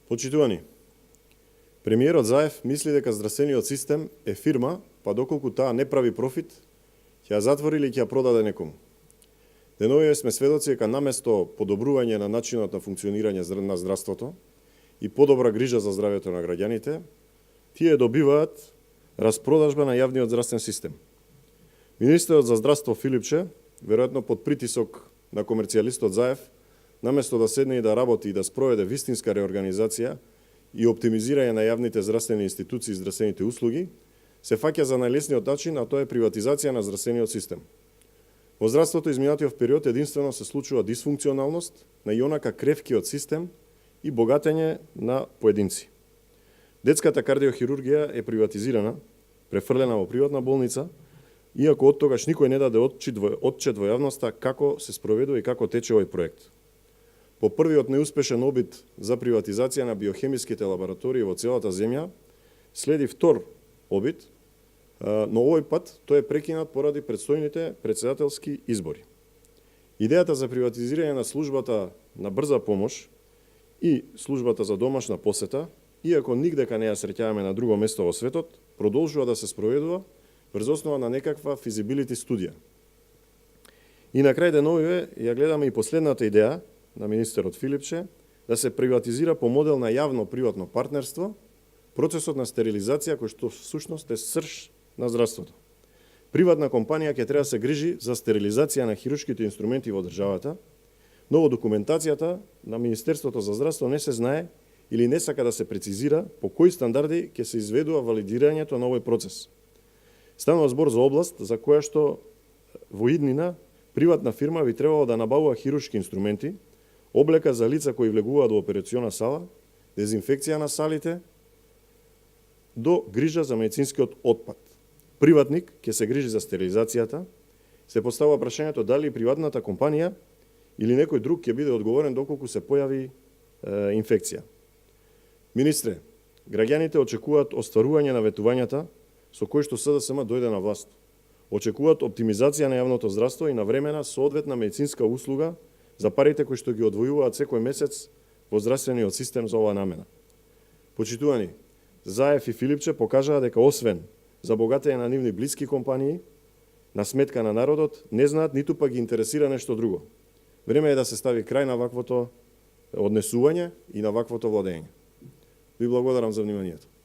Почитувани, премиерот Заев мисли дека здравствениот систем е фирма, па доколку таа не прави профит, ќе ја затвори или ќе ја продаде некому. Деновиве сме сведоци дека наместо подобрување на начинот на функционирање на здравството и подобра грижа за здравјето на граѓаните, тие добиваат распродажба на јавниот здравствен систем. Министерот за здравство Филипче, веројатно под притисок на комерцијалистот Заев, наместо да седне и да работи и да спроведе вистинска реорганизација и оптимизирање на јавните здравствени институции и здравствените услуги, се фаќа за најлесниот начин, а тоа е приватизација на здравствениот систем. Во здравството изминатиот период единствено се случува дисфункционалност на ионака кревкиот систем и богатење на поединци. Детската кардиохирургија е приватизирана, префрлена во приватна болница, иако од тогаш никој не даде отчет во јавноста како се спроведува и како тече овој проект. По првиот неуспешен обид за приватизација на биохемиските лаборатории во целата земја, следи втор обид, но овој пат тој е прекинат поради предстојните претседателски избори. Идејата за приватизирање на службата на брза помош и службата за домашна посета, иако нигдека не ја среќаваме на друго место во светот, продолжува да се спроведува врз основа на некаква физибилити студија. И на крај деновиве ја гледаме и последната идеја на министерот Филипче да се приватизира по модел на јавно-приватно партнерство процесот на стерилизација кој што всушност е срж на здравството. Приватна компанија ќе треба да се грижи за стерилизација на хируршките инструменти во државата, но во документацијата на Министерството за здравство не се знае или не сака да се прецизира по кои стандарди ќе се изведува валидирањето на овој процес. Станува збор за област за која што во иднина приватна фирма би требало да набавува хируршки инструменти, облека за лица кои влегуваат во операциона сала, дезинфекција на салите, до грижа за медицинскиот отпад. Приватник ќе се грижи за стерилизацијата, се поставува прашањето дали приватната компанија или некој друг ќе биде одговорен доколку се појави инфекција. Министре, граѓаните очекуваат остварување на ветувањата со кои што СДСМ дојде на власт. Очекуваат оптимизација на јавното здравство и навремена соодветна медицинска услуга за парите кои што ги одвојуваат секој месец во здравствениот систем за оваа намена. Почитувани, Заев и Филипче покажаа дека освен за богатење на нивни блиски компании, на сметка на народот, не знаат ниту пак ги интересира нешто друго. Време е да се стави крај на ваквото однесување и на ваквото владење. Ви благодарам за вниманието.